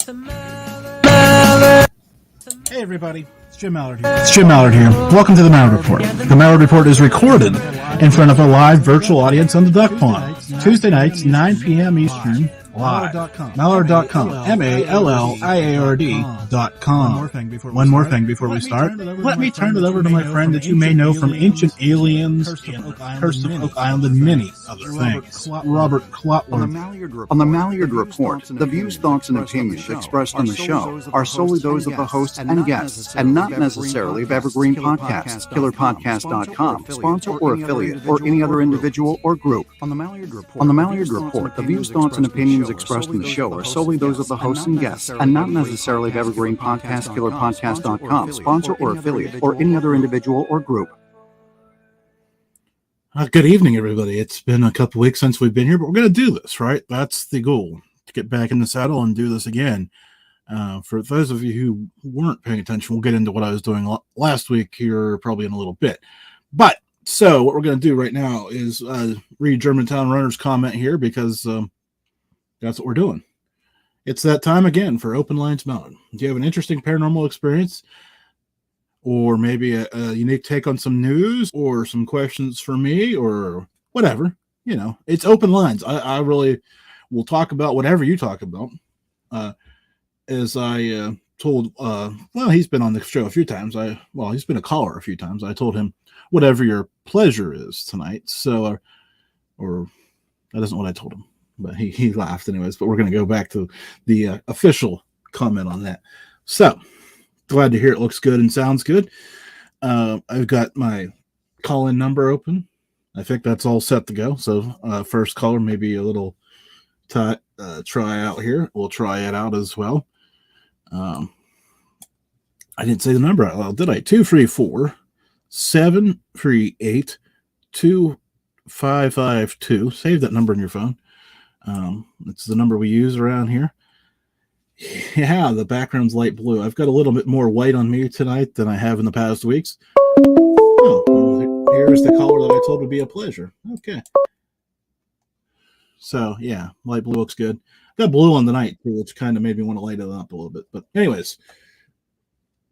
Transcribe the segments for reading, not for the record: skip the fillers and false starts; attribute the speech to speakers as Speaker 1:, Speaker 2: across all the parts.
Speaker 1: Hey everybody, it's Jim Mallard here. Welcome to the Mallard Report. The Mallard Report is recorded in front of a live virtual audience on the Duck Pond. Tuesday nights, 9 p.m. Eastern, live. Mallard.com. MALLIARD.com. One more thing before we start. Let me turn it over to my friend that you may know from Ancient Aliens, Curse of Oak Island, and many other things. Robert Clotworth.
Speaker 2: On the Mallard Report, the views, thoughts, and opinions expressed on the show are solely those of the hosts and guests, and not necessarily of Evergreen Podcasts, KillerPodcast.com, sponsor or affiliate, or any other individual or group. On the Mallard Report, the views, thoughts, and opinions expressed in the show are solely those of the hosts and guests, and not necessarily of Evergreen Podcasts, KillerPodcast.com, sponsor or affiliate, or any other individual or group.
Speaker 1: Good evening, everybody. It's been a couple weeks since we've been here, but we're going to do this, right? That's the goal, to get back in the saddle and do this again. For those of you who weren't paying attention, we'll get into what I was doing last week here probably in a little bit. But, so what we're going to do right now is read Germantown Runner's comment here because that's what we're doing. It's that time again for Open Lines Mountain. Do you have an interesting paranormal experience? Or maybe a unique take on some news or some questions for me or whatever, you know, it's open lines. I really will talk about whatever you talk about. As I told, well, he's been on the show a few times. He's been a caller a few times. I told him whatever your pleasure is tonight. So, or that isn't what I told him, but he laughed anyways, but we're going to go back to the official comment on that. So, glad to hear it looks good and sounds good. I've got my call-in number open. I think that's all set to go. So first caller, maybe a little try out here. We'll try it out as well. I didn't say the number out loud, did I? 234-738-2552. Save that number in your phone. It's the number we use around here. Yeah, the background's light blue. I've got a little bit more white on me tonight than I have in the past weeks. Oh, well, here's the color that I told would be a pleasure. Okay. So, yeah, light blue looks good. Got blue on the night, too, which kind of made me want to light it up a little bit. But anyways,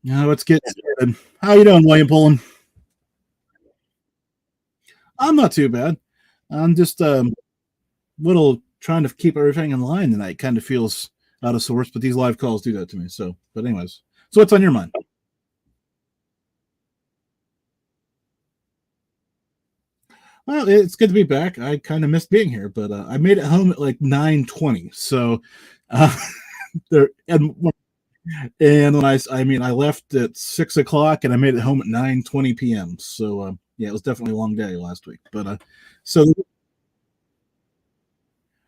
Speaker 1: now let's get started. How you doing, William Pullin? I'm not too bad. I'm just little trying to keep everything in line tonight. Kind of feels out of sorts, but these live calls do that to me. So, but anyways, so what's on your mind? Well, it's good to be back. I kind of missed being here, but I made it home at like 9:20. So, there and when I left at 6:00 and I made it home at 9:20 p.m. So, yeah, it was definitely a long day last week. But so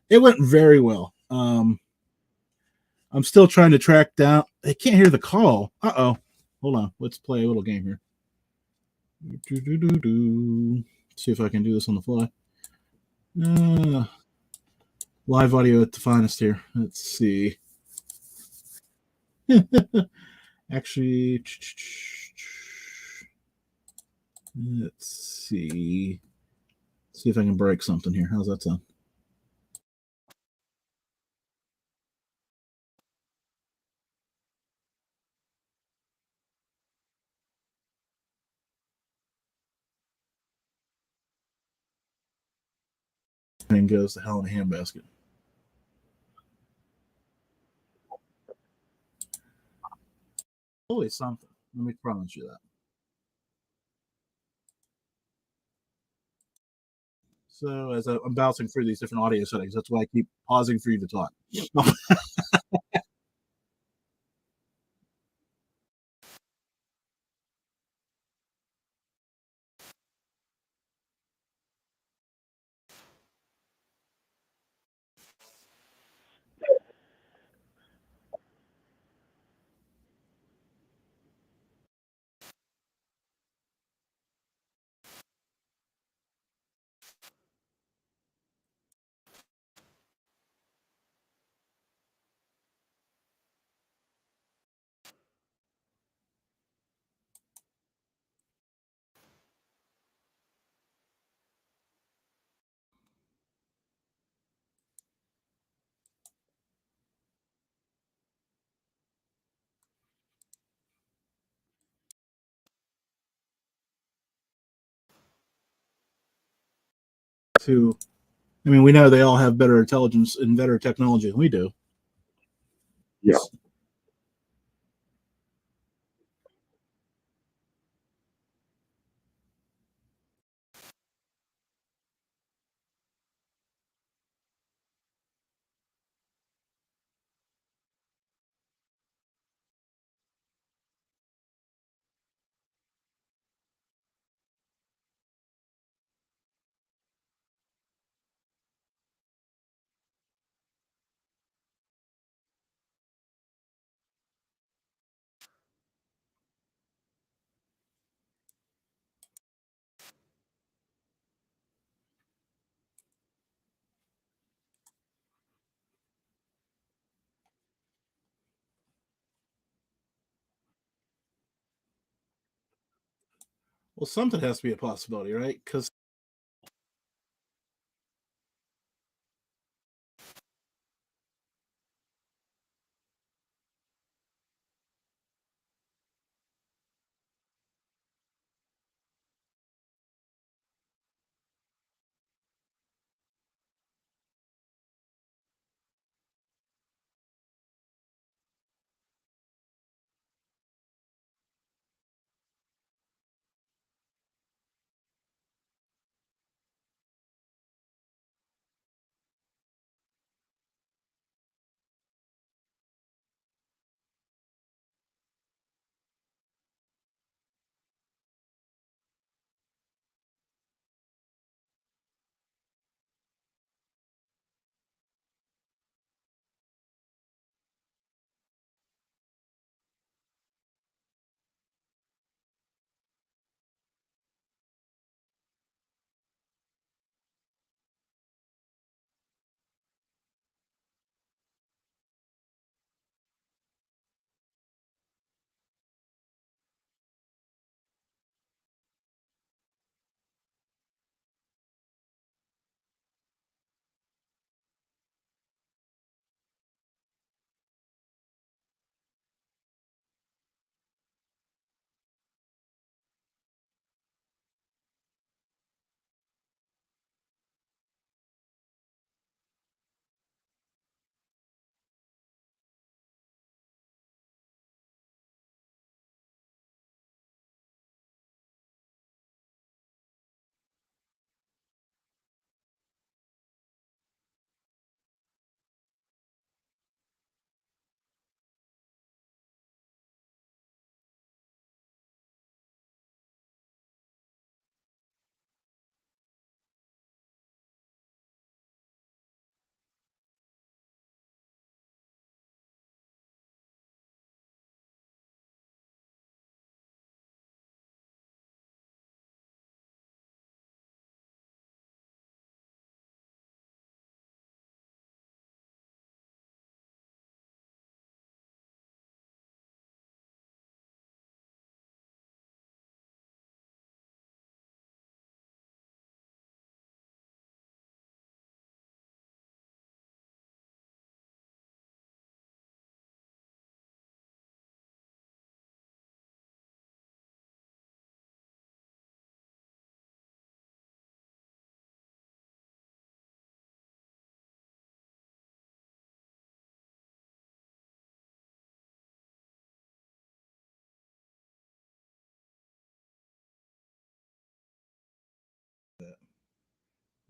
Speaker 1: it went very well. I'm still trying to track down. I can't hear the call. Uh-oh. Hold on. Let's play a little game here. See if I can do this on the fly. Live audio at the finest here. Let's see. Actually, let's see. See if I can break something here. How's that sound? And goes to hell in a handbasket. Always something. Let me promise you that. So as I'm bouncing through these different audio settings, that's why I keep pausing for you to talk. to, I mean, we know they all have better intelligence and better technology than we do.
Speaker 3: Yeah.
Speaker 1: Well, something has to be a possibility, right? Because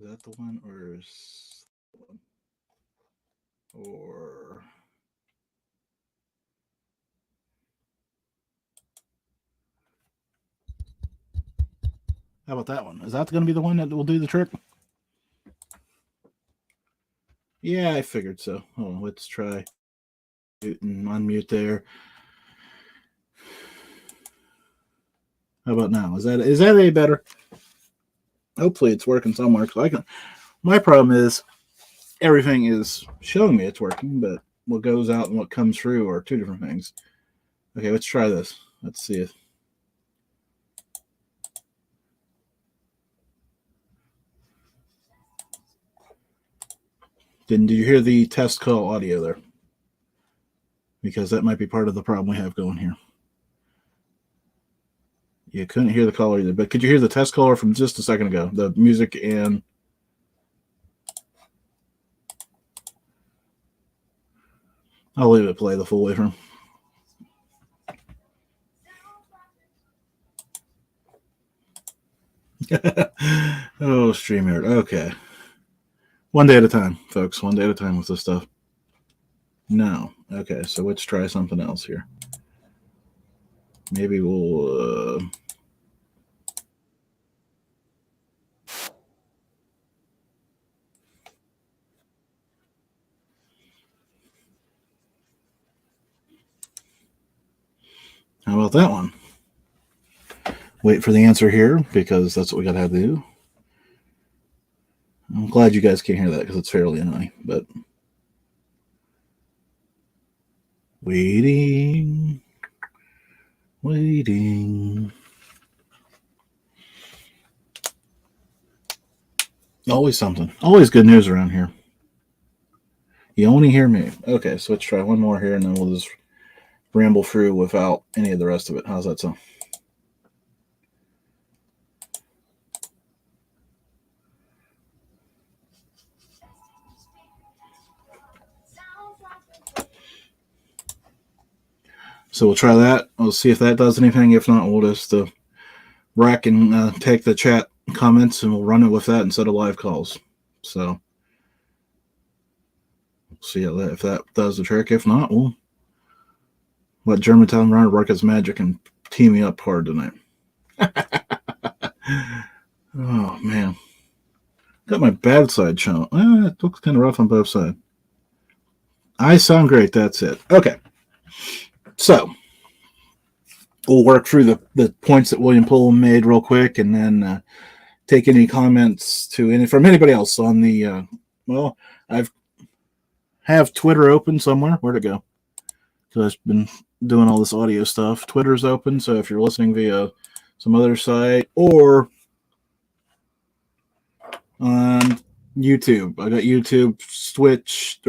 Speaker 1: is that the one, or is the one? Or how about that one? Is that going to be the one that will do the trick? Yeah, I figured so. Hold on, let's try mute and unmute there. How about now? Is that any better? Hopefully it's working somewhere. Cause I can. My problem is everything is showing me it's working, but what goes out and what comes through are two different things. Okay, let's try this. Let's see if. Did you hear the test call audio there? Because that might be part of the problem we have going here. You couldn't hear the call either, but could you hear the test caller from just a second ago? The music and I'll leave it play the full way through. Oh, StreamYard. Okay. One day at a time, folks. One day at a time with this stuff. No. Okay, so let's try something else here. Maybe we'll... How about that one? Wait for the answer here, because that's what we got to have to do. I'm glad you guys can't hear that, because it's fairly annoying, but... Waiting. Always something. Always good news around here. You only hear me. Okay, so let's try one more here, and then we'll just ramble through without any of the rest of it. How's that sound? So we'll try that. We'll see if that does anything. If not, we'll just rack and take the chat comments, and we'll run it with that instead of live calls. So we'll see if that does the trick. If not, we'll let Germantown Runner work his magic and tee me up hard tonight. Oh, man. Got my bad side shown. It looks kind of rough on both sides. I sound great. That's it. Okay. So we'll work through the points that William Pullin made real quick, and then take any comments from anybody else on the. Well, I have Twitter open somewhere. Where'd it go? Because I've been doing all this audio stuff. Twitter's open, so if you're listening via some other site or on YouTube, I got YouTube, Twitch,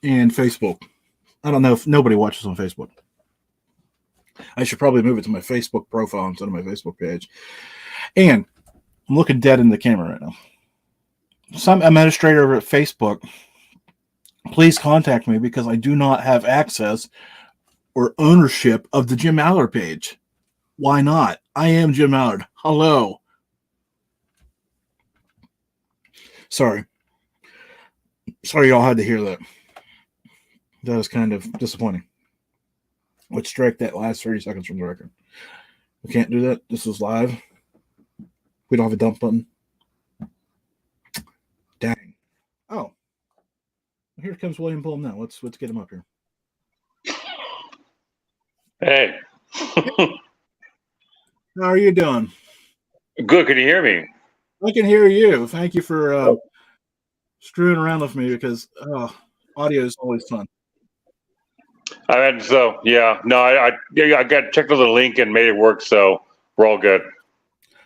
Speaker 1: and Facebook. I don't know if nobody watches on Facebook. I should probably move it to my Facebook profile instead of my Facebook page. And I'm looking dead in the camera right now. Some administrator over at Facebook, please contact me, because I do not have access or ownership of the Jim Mallard page. Why not? I am Jim Mallard. Hello. Sorry y'all had to hear that. That was kind of disappointing. Let's strike that last 30 seconds from the record. We can't do that. This is live. We don't have a dump button. Dang. Oh. Here comes William Pullin now. Let's get him up here.
Speaker 3: Hey.
Speaker 1: How are you doing?
Speaker 3: Good. Can you hear me?
Speaker 1: I can hear you. Thank you for screwing around with me, because audio is always fun.
Speaker 3: I got checked on the link and made it work, so we're all good.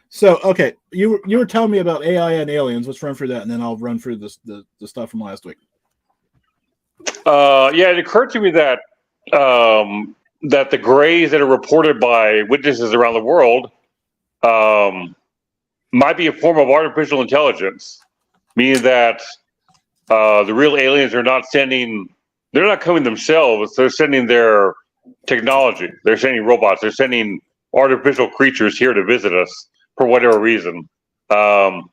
Speaker 1: So, okay, you were telling me about AI and aliens. Let's run through that, and then I'll run through the stuff from last week.
Speaker 3: It occurred to me that that the grays that are reported by witnesses around the world might be a form of artificial intelligence, meaning that the real aliens are not sending. They're not coming themselves. They're sending their technology. They're sending robots. They're sending artificial creatures here to visit us for whatever reason.
Speaker 1: Well,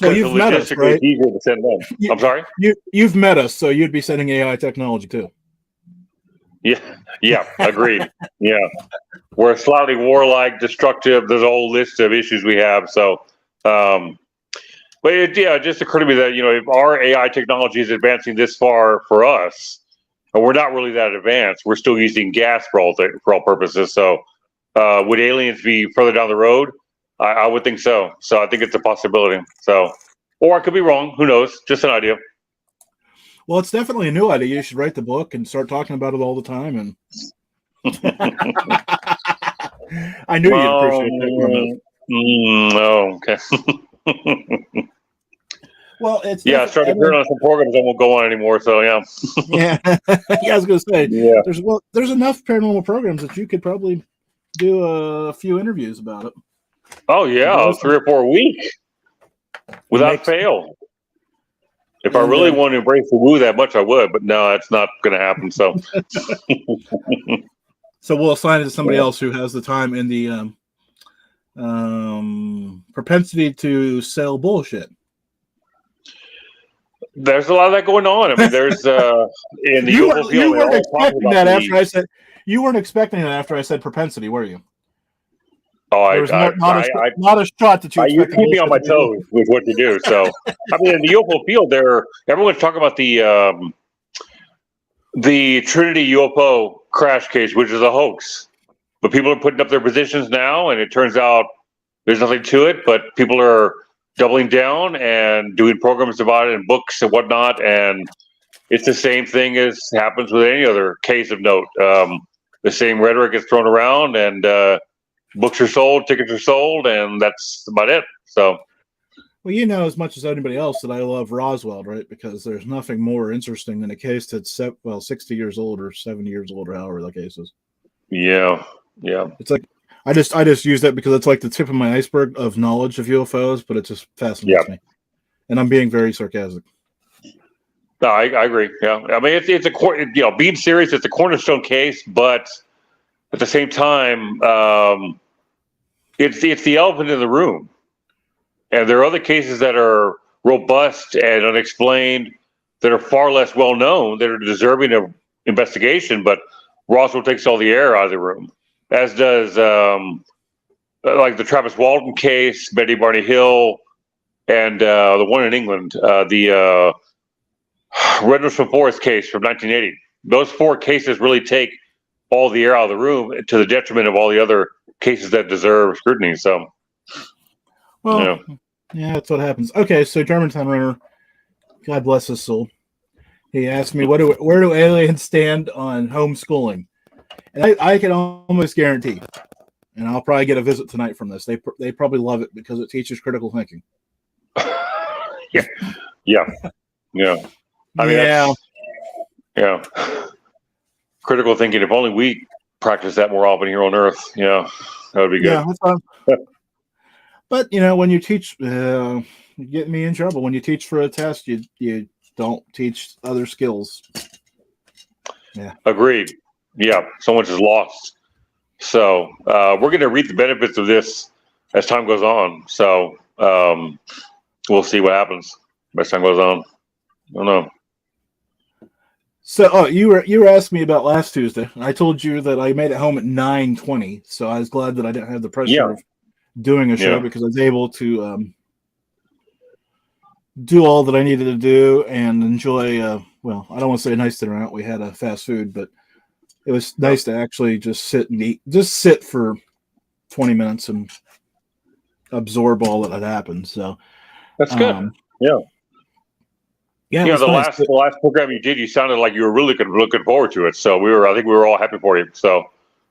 Speaker 1: you've met us, right?
Speaker 3: It's easier to send them. I'm sorry?
Speaker 1: You've met us, so you'd be sending AI technology too.
Speaker 3: Yeah, agreed. Yeah. We're slightly warlike, destructive. There's a whole list of issues we have. So, but it just occurred to me that, if our AI technology is advancing this far for us, and we're not really that advanced, we're still using gas for all purposes. So, would aliens be further down the road? I would think so. So I think it's a possibility. So, or I could be wrong. Who knows? Just an idea.
Speaker 1: Well, it's definitely a new idea. You should write the book and start talking about it all the time. And I knew you'd appreciate that.
Speaker 3: Okay.
Speaker 1: Well, it's
Speaker 3: I started appearing on some programs that won't go on anymore. So yeah.
Speaker 1: Yeah, I was going to say, there's enough paranormal programs that you could probably do a few interviews about it.
Speaker 3: Oh yeah, 3 or 4 a week without fail. If I really want to embrace the woo that much, I would, but no, that's not going to happen. So,
Speaker 1: so we'll assign it to somebody else who has the time and the propensity to sell bullshit.
Speaker 3: There's a lot of that going on. I mean, there's in the
Speaker 1: you
Speaker 3: UFO field.
Speaker 1: You weren't expecting that after I said. You weren't expecting that after I said propensity, were you?
Speaker 3: Oh,
Speaker 1: there was not a shot that you.
Speaker 3: You keep me on my toes with what you do. So, I mean, in the UFO field, everyone's talking about the Trinity UFO crash case, which is a hoax. But people are putting up their positions now, and it turns out there's nothing to it. But people are doubling down and doing programs about it and books and whatnot. And it's the same thing as happens with any other case of note. The same rhetoric gets thrown around, and books are sold, tickets are sold, and that's about it. So,
Speaker 1: well, you know as much as anybody else that I love Roswell, right? Because there's nothing more interesting than a case that's 60 years old or 70 years old or however the case is.
Speaker 3: Yeah.
Speaker 1: It's like I just use that because it's like the tip of my iceberg of knowledge of UFOs, but it just fascinates me, and I'm being very sarcastic.
Speaker 3: No, I agree. Yeah, I mean it's being serious. It's a cornerstone case, but at the same time, it's the elephant in the room. And there are other cases that are robust and unexplained that are far less well known that are deserving of investigation. But Roswell takes all the air out of the room, as does like the Travis Walton case, Betty Barney Hill, and the one in England, the Rendlesham Forest case from 1980. Those four cases really take all the air out of the room to the detriment of all the other cases that deserve scrutiny. So,
Speaker 1: well, yeah, that's what happens. Okay, so Germantown Runner, God bless his soul. He asked me, where do aliens stand on homeschooling? And I can almost guarantee, and I'll probably get a visit tonight from this. They probably love it because it teaches critical thinking.
Speaker 3: Yeah. I mean, yeah. Critical thinking. If only we practice that more often here on Earth. Yeah, that would be good.
Speaker 1: Yeah, that's fine. But when you teach, you get me in trouble. When you teach for a test, you don't teach other skills. Yeah, agreed.
Speaker 3: Yeah, so much is lost. So we're going to reap the benefits of this as time goes on. So we'll see what happens as time goes on. I don't know.
Speaker 1: So, you were asking me about last Tuesday. I told you that I made it home at 9:20. So I was glad that I didn't have the pressure of doing a show because I was able to do all that I needed to do and enjoy. Well, I don't want to say a nice dinner out. We had a fast food, but it was nice to actually just sit and eat. Just sit for 20 minutes and absorb all that had happened. So
Speaker 3: that's good. Yeah, the last program you did, you sounded like you were really looking forward to it. So I think we were all happy for you. So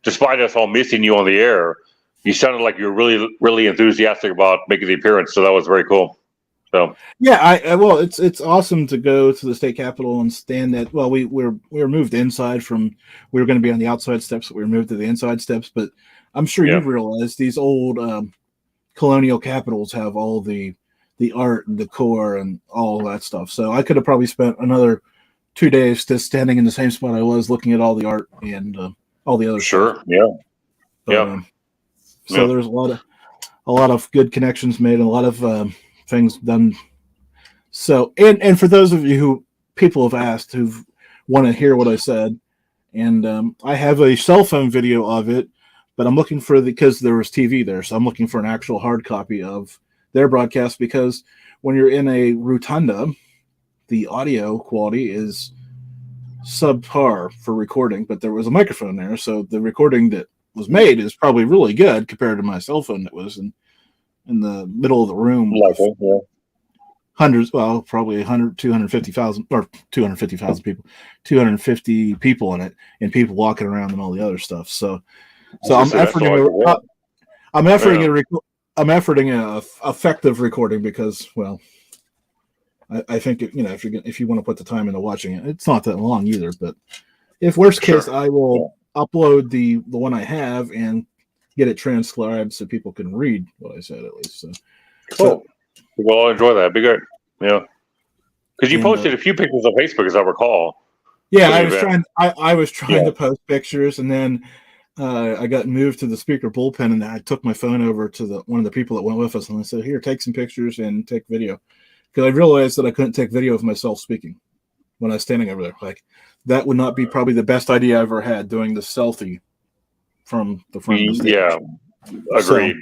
Speaker 3: despite us all missing you on the air, you sounded like you were really, really enthusiastic about making the appearance. So that was very cool. So
Speaker 1: well, it's awesome to go to the state capitol and stand at. Well, we were moved inside from. We were going to be on the outside steps, but we were moved to the inside steps. But I'm sure you've realized these old colonial capitals have all the art and decor and all that stuff. So I could have probably spent another 2 days just standing in the same spot I was, looking at all the art and all the other stuff. So there's a lot of good connections made and a lot of things done. So and for those of you people have asked who want to hear what I said, and I have a cell phone video of it, but I'm looking for because there was TV there, so I'm looking for an actual hard copy of their broadcast, because when you're in a rotunda, the audio quality is subpar for recording, but there was a microphone there, so the recording that was made is probably really good compared to my cell phone that was in the middle of the room. Hundreds, well, probably 100, 250,000 or 250,000 people, 250 people in it, and people walking around and all the other stuff. So I'm efforting I'm efforting an effective recording because, well, I think if you want to put the time into watching it, it's not that long either. But if worst case, I will upload the one I have and get it transcribed so people can read what I said at least. So
Speaker 3: cool. We'll all enjoy that. It'd be great. Yeah. Because you posted a few pictures on Facebook, as I recall.
Speaker 1: Yeah, I was trying to post pictures, and then I got moved to the speaker bullpen, and I took my phone over to one of the people that went with us, and I said, "Here, take some pictures and take video," because I realized that I couldn't take video of myself speaking when I was standing over there. Like, that would not be probably the best idea I ever had, doing the selfie from the front of the stage.
Speaker 3: Yeah, agreed.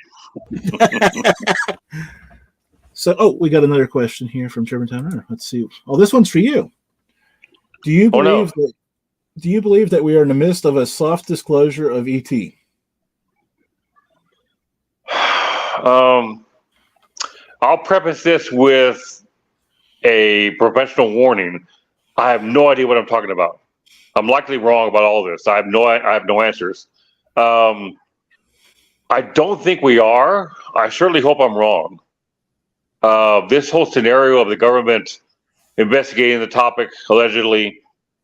Speaker 1: So, we got another question here from Germantown Runner. Let's see. Oh, this one's for you. Do you believe that we are in the midst of a soft disclosure of ET?
Speaker 3: I'll preface this with a professional warning. I have no idea what I'm talking about. I'm likely wrong about all this. I have no answers. I don't think we are. I certainly hope I'm wrong. This whole scenario of the government investigating the topic, allegedly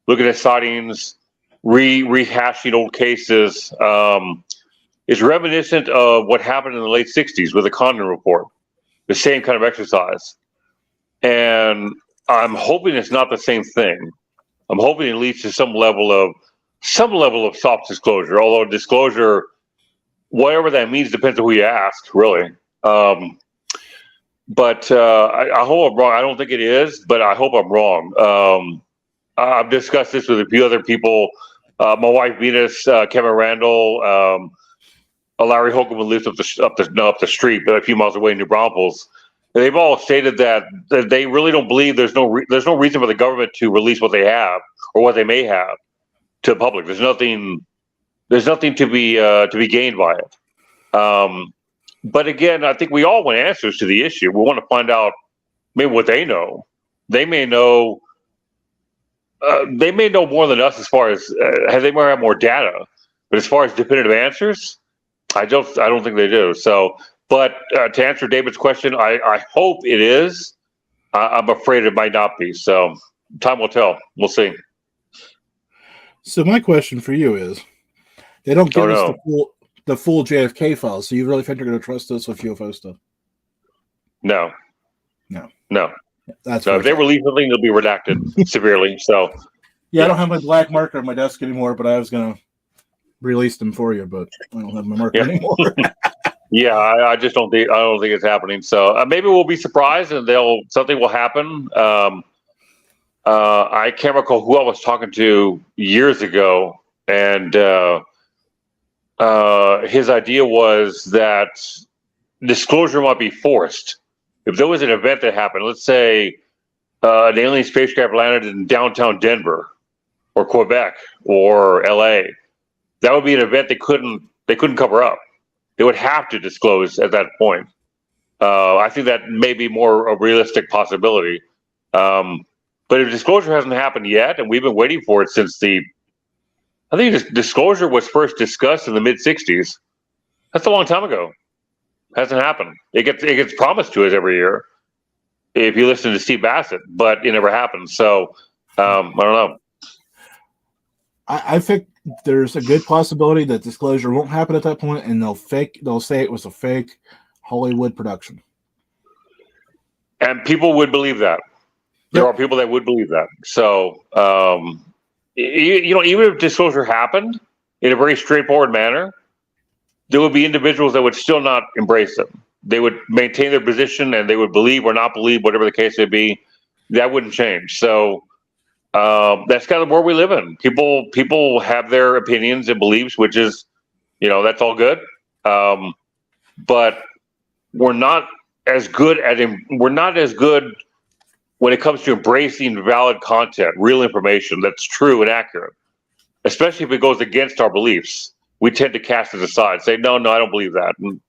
Speaker 3: looking at sightings, rehashing old cases, is reminiscent of what happened in the late 60s with the Condon Report, the same kind of exercise. And I'm hoping it's not the same thing. I'm hoping it leads to some level of soft disclosure, although disclosure, whatever that means, depends on who you ask, really. But I hope I'm wrong. I don't think it is, but I hope I'm wrong. I've discussed this with a few other people. My wife Venus, Kevin Randall, Larry Holcomb, who lives up the street, but a few miles away in New Braunfels. They've all stated that they really don't believe there's no reason for the government to release what they have or what they may have to the public. There's nothing to be gained by it. But again, I think we all want answers to the issue. We want to find out maybe what they know. They may know more than us as far as they might have more data. But as far as definitive answers, I don't think they do. So, but to answer David's question, I hope it is. I'm afraid it might not be. So time will tell. We'll see.
Speaker 1: So my question for you is, they don't give us the full JFK files. So you really think they're going to trust us with UFO stuff?
Speaker 3: No.
Speaker 1: That's
Speaker 3: if they release something, they'll be redacted severely. So
Speaker 1: yeah, I don't have my black marker on my desk anymore, but I was going to release them for you, but I don't have my marker anymore.
Speaker 3: Yeah, I just don't think it's happening. So maybe we'll be surprised and something will happen. I can't recall who I was talking to years ago, and his idea was that disclosure might be forced. If there was an event that happened, let's say an alien spacecraft landed in downtown Denver or Quebec or LA, that would be an event they couldn't cover up. They would have to disclose at that point. I think that may be more a realistic possibility. But if disclosure hasn't happened yet, and we've been waiting for it since I think disclosure was first discussed in the mid-'60s. That's a long time ago. Hasn't happened. It gets promised to us every year if you listen to Steve Bassett, but it never happens. So I don't know.
Speaker 1: I think there's a good possibility that disclosure won't happen at that point, and they'll say it was a fake Hollywood production.
Speaker 3: And people would believe that. There are people that would believe that. So even if disclosure happened in a very straightforward manner, there would be individuals that would still not embrace it. They would maintain their position, and they would believe or not believe, whatever the case may be. That wouldn't change. So that's kind of where we live in. People have their opinions and beliefs, which is, that's all good. But we're not as good when it comes to embracing valid content, real information that's true and accurate, especially if it goes against our beliefs. We tend to cast it aside, say, no, I don't believe that. And,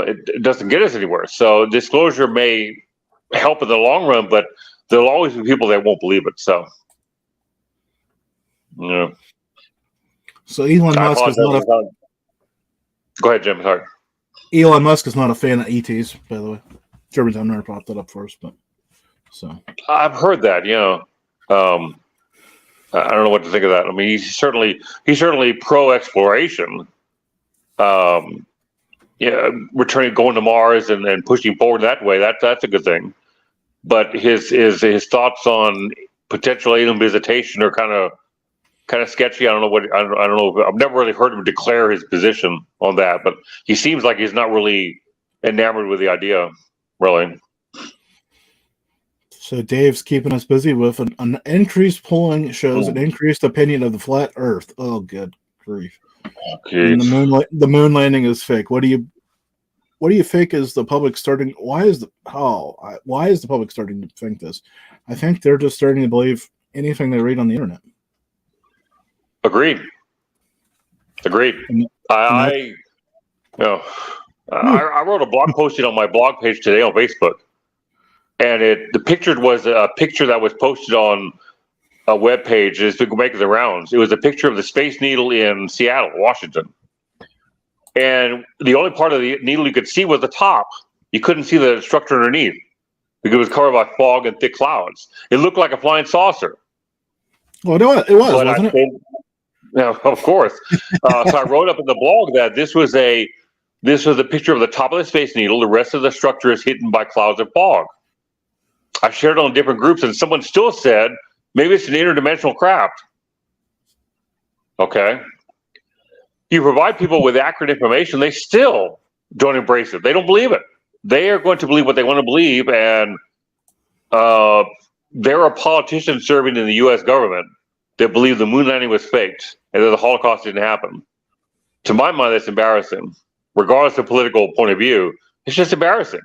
Speaker 3: it doesn't get us anywhere. So disclosure may help in the long run, but there'll always be people that won't believe it. So, yeah.
Speaker 1: So Elon Musk is not a...
Speaker 3: Go ahead, Jim. Sorry.
Speaker 1: Elon Musk is not a fan of ETs, by the way. Germantown never popped that up for us, but so
Speaker 3: I've heard that. I don't know what to think of that. I mean, he's certainly pro exploration. Going to Mars and pushing forward that way. That's a good thing. but his thoughts on potential alien visitation are kind of sketchy. I don't know. I've never really heard him declare his position on that, but he seems like he's not really enamored with the idea, really.
Speaker 1: So Dave's keeping us busy with an increased polling shows an increased opinion of the flat Earth. Oh, good grief! And the moon landing is fake. What do you think is the public starting? Why is the public starting to think this? I think they're just starting to believe anything they read on the internet.
Speaker 3: Agreed. I wrote a blog posting on my blog page today on Facebook, and the picture was a picture that was posted on a web page. It's been making the rounds. It was a picture of the Space Needle in Seattle, Washington, and the only part of the needle you could see was the top. You couldn't see the structure underneath because it was covered by fog and thick clouds. It looked like a flying saucer.
Speaker 1: Well, it was, wasn't it?
Speaker 3: Yeah, of course. So I wrote up in the blog that this was a picture of the top of the Space Needle. The rest of the structure is hidden by clouds of fog. I shared it on different groups, and someone still said maybe it's an interdimensional craft. Okay. You provide people with accurate information, they still don't embrace it. They don't believe it. They are going to believe what they want to believe, and there are politicians serving in the U.S. government that believe the moon landing was faked and that the Holocaust didn't happen. To my mind, that's embarrassing. Regardless of political point of view, it's just embarrassing.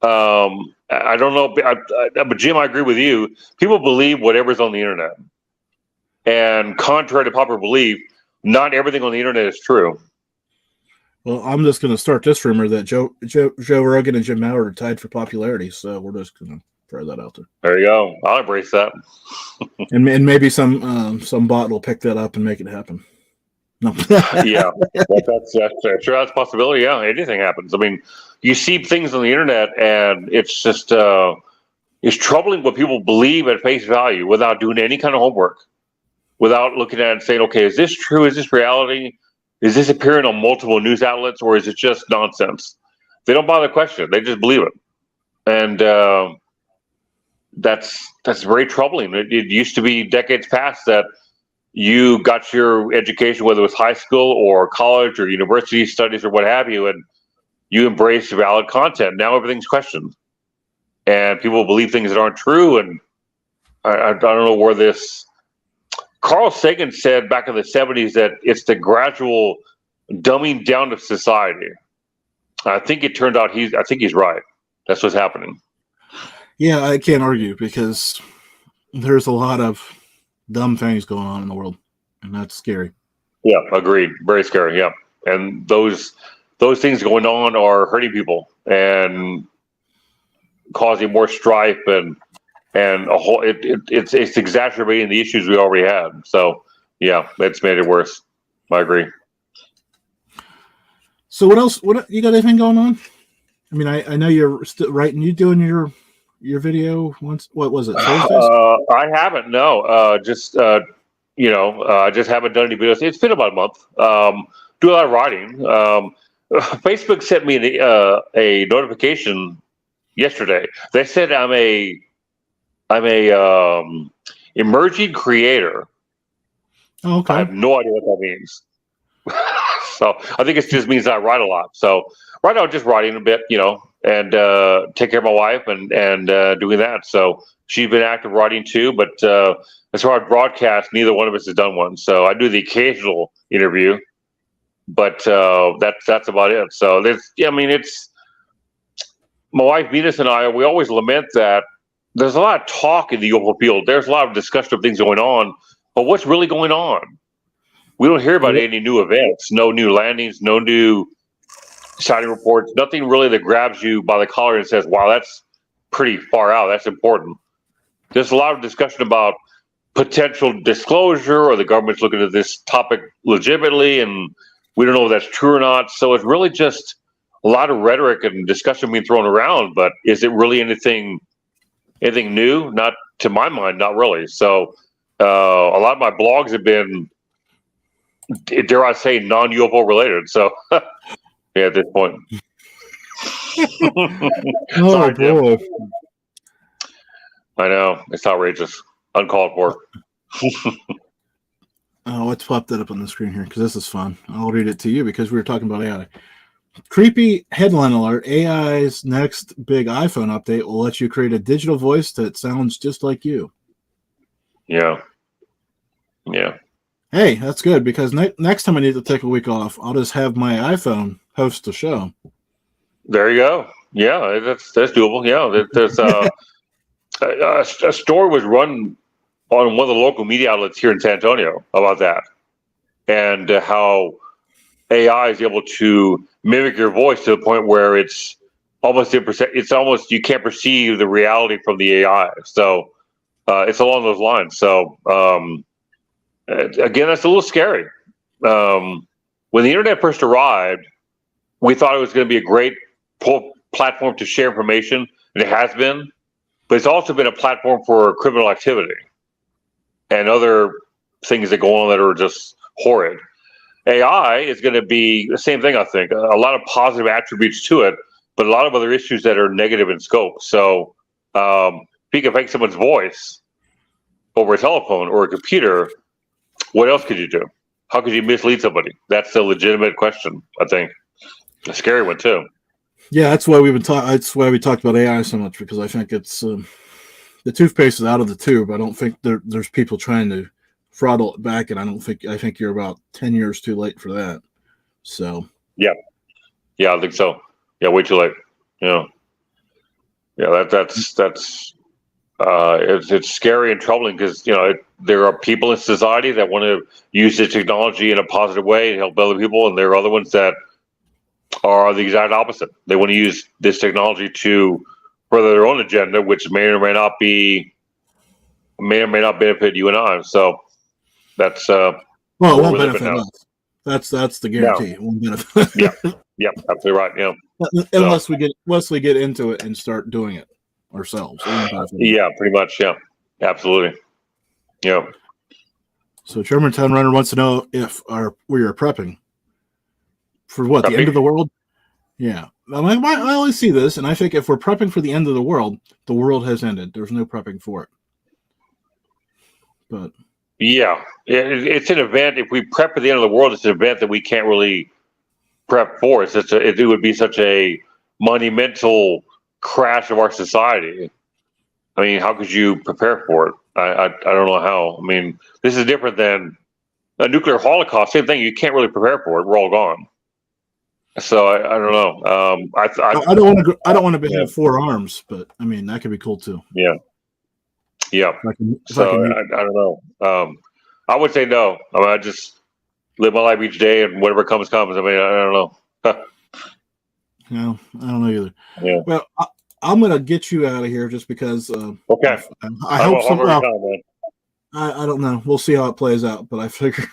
Speaker 3: I don't know, but Jim, I agree with you. People believe whatever's on the internet. And contrary to popular belief, not everything on the internet is true.
Speaker 1: Well, I'm just going to start this rumor that Joe Rogan and Jim Mallard are tied for popularity, so we're just going to throw that out there.
Speaker 3: There you go. I'll embrace that.
Speaker 1: and maybe some bot will pick that up and make it happen. No.
Speaker 3: Yeah, that's sure, that's a possibility. Yeah, anything happens. I mean, you see things on the internet, and it's just it's troubling what people believe at face value without doing any kind of homework, without looking at it and saying, okay, is this true? Is this reality? Is this appearing on multiple news outlets, or is it just nonsense? They don't bother question. They just believe it, and that's very troubling. It used to be decades past that you got your education, whether it was high school or college or university studies or what have you, and you embraced valid content. Now everything's questioned, and people believe things that aren't true. And I don't know where this. Carl Sagan said back in the 70s that it's the gradual dumbing down of society. I think it turned out I think he's right. That's what's happening.
Speaker 1: Yeah, I can't argue because there's a lot of dumb things going on in the world, and that's scary.
Speaker 3: Yeah, agreed. Very scary. Yeah, and those things going on are hurting people and causing more strife and a whole. It's exacerbating the issues we already had. So yeah, it's made it worse. I agree.
Speaker 1: So what else? What you got? Anything going on? I mean, I know you're still writing. You doing your video once? What was it?
Speaker 3: I haven't. No. I just haven't done any videos. It's been about a month. Do a lot of writing. Facebook sent me a notification yesterday. They said I'm a emerging creator.
Speaker 1: Oh, okay.
Speaker 3: I have no idea what that means. So I think it just means I write a lot. So right now, just writing a bit, and take care of my wife and doing that. So she's been active writing too. But as far as broadcast, neither one of us has done one. So I do the occasional interview, but that's about it. So it's my wife Venus and I. We always lament that there's a lot of talk in the UFO field. There's a lot of discussion of things going on, but what's really going on? We don't hear about any new events, no new landings, no new sighting reports, nothing really that grabs you by the collar and says, wow, that's pretty far out. That's important. There's a lot of discussion about potential disclosure or the government's looking at this topic legitimately, and we don't know if that's true or not. So it's really just a lot of rhetoric and discussion being thrown around, but is it really anything new? Not to my mind, not really. So a lot of my blogs have been, dare I say, non-UFO related. So yeah, at this point.
Speaker 1: Oh, boy.
Speaker 3: I know. It's outrageous. Uncalled for.
Speaker 1: Oh, let's pop that up on the screen here because this is fun. I'll read it to you because we were talking about AI. Creepy headline alert. AI's next big iPhone update will let you create a digital voice that sounds just like you.
Speaker 3: Yeah. Yeah.
Speaker 1: Hey, that's good because next time I need to take a week off, I'll just have my iPhone host the show.
Speaker 3: There you go. Yeah, that's doable. Yeah, there's a story was run on one of the local media outlets here in San Antonio about that, and how AI is able to mimic your voice to the point where it's almost you can't perceive the reality from the AI. So it's along those lines. So again, that's a little scary. When the internet first arrived, we thought it was going to be a great platform to share information, and it has been, but it's also been a platform for criminal activity and other things that go on that are just horrid. AI is going to be the same thing, I think. A lot of positive attributes to it, but a lot of other issues that are negative in scope. So if you can fake someone's voice over a telephone or a computer, what else could you do? How could you mislead somebody? That's a legitimate question, I think. A scary one, too.
Speaker 1: Yeah, that's why we've been talking. That's why we talked about AI so much, because I think it's the toothpaste is out of the tube. I don't think there's people trying to throttle it back, and I think you're about 10 years too late for that. So
Speaker 3: yeah, I think so. Yeah, way too late. Yeah, that's it's scary and troubling because there are people in society that want to use this technology in a positive way to help other people, and there are other ones that are the exact opposite. They want to use this technology to further their own agenda, which may or may not benefit you and I. So that's
Speaker 1: it won't benefit us. That's the guarantee.
Speaker 3: No.
Speaker 1: It won't benefit.
Speaker 3: yeah, absolutely right. Yeah,
Speaker 1: unless we get into it and start doing it ourselves.
Speaker 3: Yeah, pretty much. Yeah, absolutely. Yeah.
Speaker 1: So Germantown Runner wants to know if we are prepping for what? The end of the world? Yeah. I always see this, and I think if we're prepping for the end of the world has ended. There's no prepping for it. But
Speaker 3: yeah, it's an event. If we prep for the end of the world, it's an event that we can't really prep for. It would be such a monumental crash of our society. I mean, how could you prepare for it? I don't know how. I mean, this is different than a nuclear holocaust. Same thing. You can't really prepare for it. We're all gone. So I don't know. I
Speaker 1: don't want to have 4 arms, but I mean that could be cool too.
Speaker 3: Yeah. I don't know. I would say no. I mean, I just live my life each day, and whatever comes. I mean, I don't know.
Speaker 1: No, I don't know either.
Speaker 3: Yeah.
Speaker 1: Well, I'm gonna get you out of here just because.
Speaker 3: Okay.
Speaker 1: I hope somehow. I don't know. We'll see how it plays out, but I figure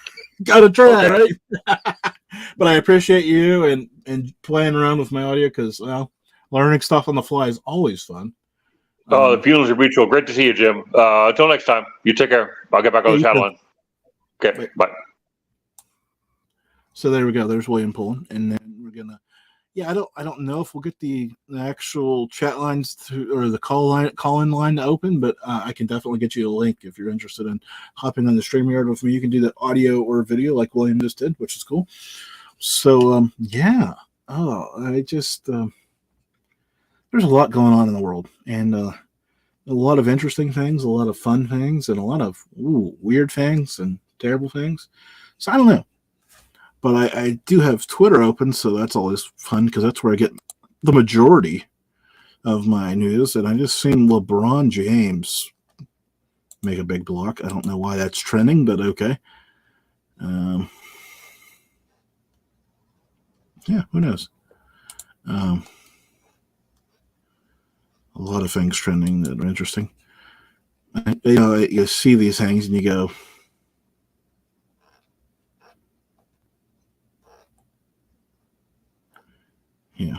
Speaker 1: gotta try, right? But I appreciate you and playing around with my audio because learning stuff on the fly is always fun.
Speaker 3: The funerals are mutual. Great to see you, Jim. Until next time, you take care. I'll get back on the chat line. Okay, bye.
Speaker 1: So there we go. There's William Pullin, and then we're gonna. Yeah, I don't know if we'll get the actual chat lines or the call-in line to open, but I can definitely get you a link if you're interested in hopping on the StreamYard with me. You can do that audio or video like William just did, which is cool. So yeah. I just there's a lot going on in the world, and a lot of interesting things, a lot of fun things, and a lot of weird things and terrible things. So I don't know. But I do have Twitter open, so that's always fun because that's where I get the majority of my news. And I just seen LeBron James make a big block. I don't know why that's trending, but okay. Yeah, who knows? A lot of things trending that are interesting. You see these things and you go, yeah.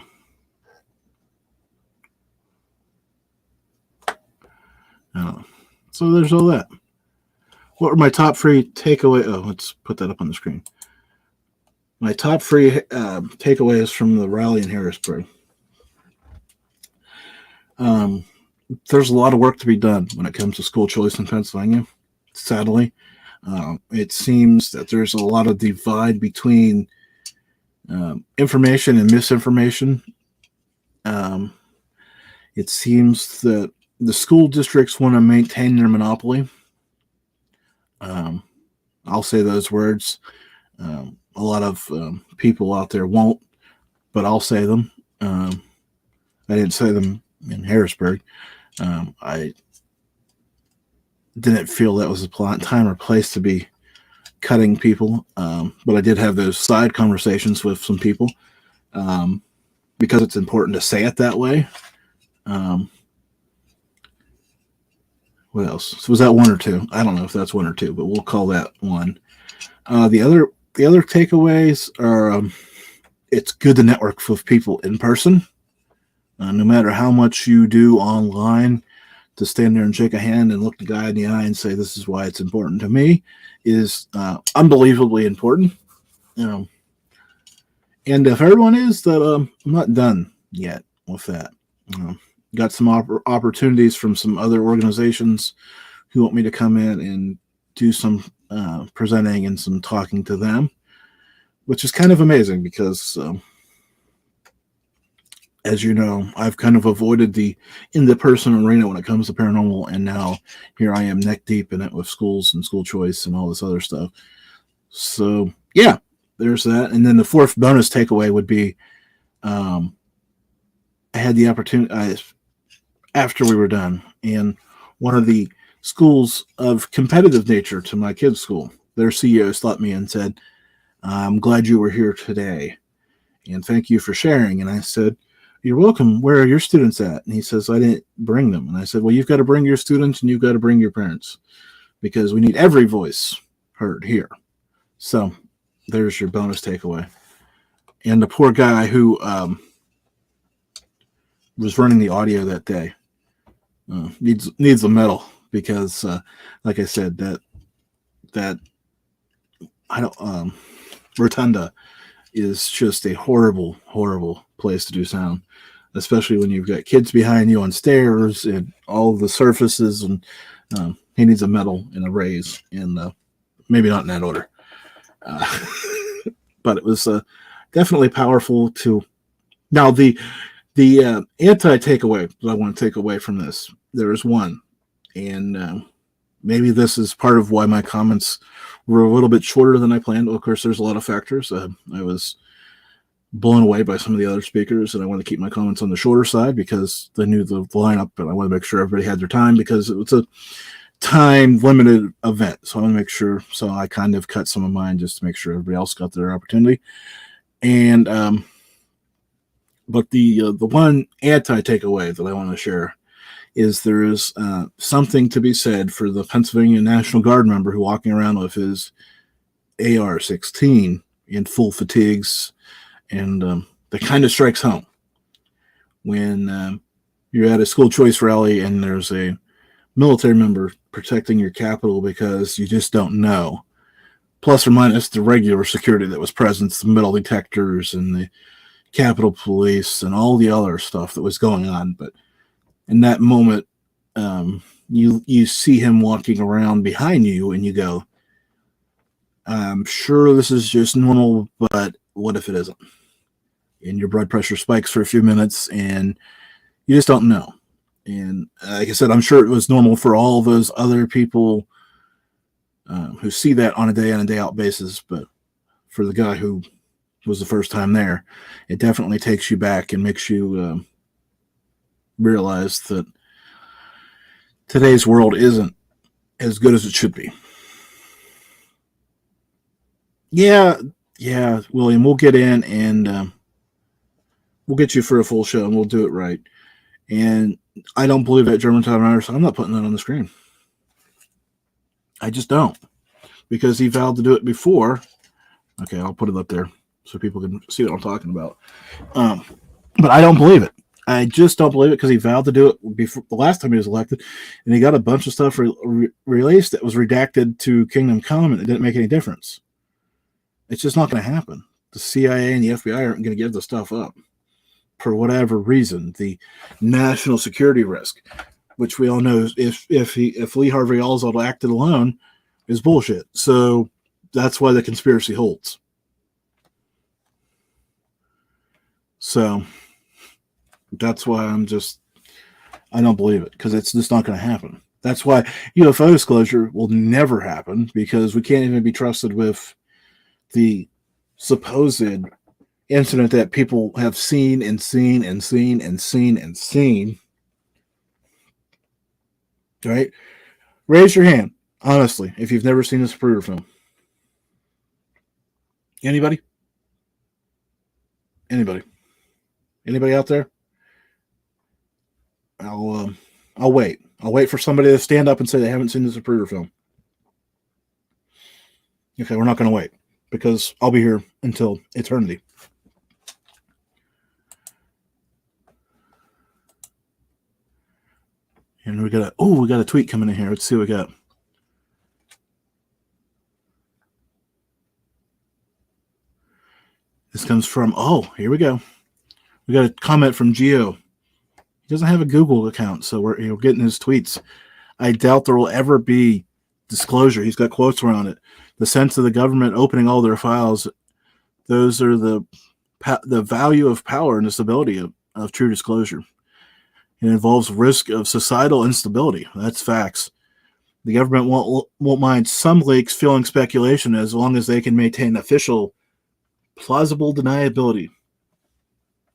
Speaker 1: So there's all that. What were my top 3 takeaway? Oh, let's put that up on the screen. My top 3 takeaways from the rally in Harrisburg. there's a lot of work to be done when it comes to school choice in Pennsylvania. Sadly, it seems that there's a lot of divide between information and misinformation. It seems that the school districts want to maintain their monopoly. I'll say those words. A lot of people out there won't, but I'll say them. I didn't say them in Harrisburg. I didn't feel that was a time or place to be cutting people, but I did have those side conversations with some people because it's important to say it that way. What else? So was that one or two? I don't know if that's one or two, but we'll call that one. The other takeaways are it's good to network with people in person. No matter how much you do online, to stand there and shake a hand and look the guy in the eye and say, this is why it's important to me, is unbelievably important. And if everyone is, that I'm not done yet with that. Got some opportunities from some other organizations who want me to come in and do some presenting and some talking to them, which is kind of amazing because, as you know, I've kind of avoided the in-the-person arena when it comes to paranormal, and now here I am neck deep in it with schools and school choice and all this other stuff. So, yeah, there's that. And then the fourth bonus takeaway would be I had the opportunity after we were done, and one of the schools of competitive nature to my kids' school, their CEO stopped me and said, I'm glad you were here today, and thank you for sharing. And I said, you're welcome. Where are your students at? And he says, I didn't bring them. And I said, well, you've got to bring your students and you've got to bring your parents because we need every voice heard here. So there's your bonus takeaway. And the poor guy who was running the audio that day needs a medal because, like I said, that rotunda is just a horrible, horrible place to do sound, especially when you've got kids behind you on stairs and all the surfaces. And he needs a medal and a raise, and maybe not in that order. But it was definitely powerful to. Now the anti-takeaway that I want to take away from this, there is one, and maybe this is part of why my comments were a little bit shorter than I planned. Well, of course, there's a lot of factors. I was blown away by some of the other speakers, and I want to keep my comments on the shorter side because they knew the lineup, and I want to make sure everybody had their time because it was a time-limited event. So I want to make sure. So I kind of cut some of mine just to make sure everybody else got their opportunity. And but the one anti-takeaway that I want to share is there is something to be said for the Pennsylvania National Guard member who walking around with his AR-16 in full fatigues, and that kind of strikes home when you're at a school choice rally and there's a military member protecting your Capitol because you just don't know, plus or minus the regular security that was present, the metal detectors and the Capitol Police and all the other stuff that was going on. But in that moment, you see him walking around behind you and you go, I'm sure this is just normal, but what if it isn't? And your blood pressure spikes for a few minutes and you just don't know. And like I said, I'm sure it was normal for all those other people who see that on a day in and day out basis. But for the guy who was the first time there, it definitely takes you back and makes you realize that today's world isn't as good as it should be. Yeah, William, we'll get in and we'll get you for a full show and we'll do it right. And I don't believe that Germantown virus. I'm not putting that on the screen. I just don't. Because he vowed to do it before. Okay, I'll put it up there so people can see what I'm talking about. But I don't believe it. I just don't believe it because he vowed to do it before the last time he was elected. And he got a bunch of stuff released that was redacted to Kingdom Come, and it didn't make any difference. It's just not going to happen. The CIA and the FBI aren't going to give the stuff up for whatever reason. The national security risk. which we all know if Lee Harvey Oswald acted alone, is bullshit. So that's why the conspiracy holds. So that's why I don't believe it, because it's just not going to happen. That's why UFO disclosure will never happen, because we can't even be trusted with the supposed incident that people have seen and seen and seen and seen and seen. Right? Raise your hand, honestly, if you've never seen a Zapruder film. Anybody? Anybody? Anybody out there? I'll wait. I'll wait for somebody to stand up and say they haven't seen the Zapruder film. Okay, we're not going to wait, because I'll be here until eternity. And we got a tweet coming in here. Let's see what we got. This comes from, here we go. We got a comment from Gio. He doesn't have a Google account, so we're getting his tweets. I doubt there will ever be disclosure. He's got quotes around it. The sense of the government opening all their files, those are the value of power and the stability of true disclosure. It involves risk of societal instability. That's facts. The government won't mind some leaks fueling speculation as long as they can maintain official plausible deniability.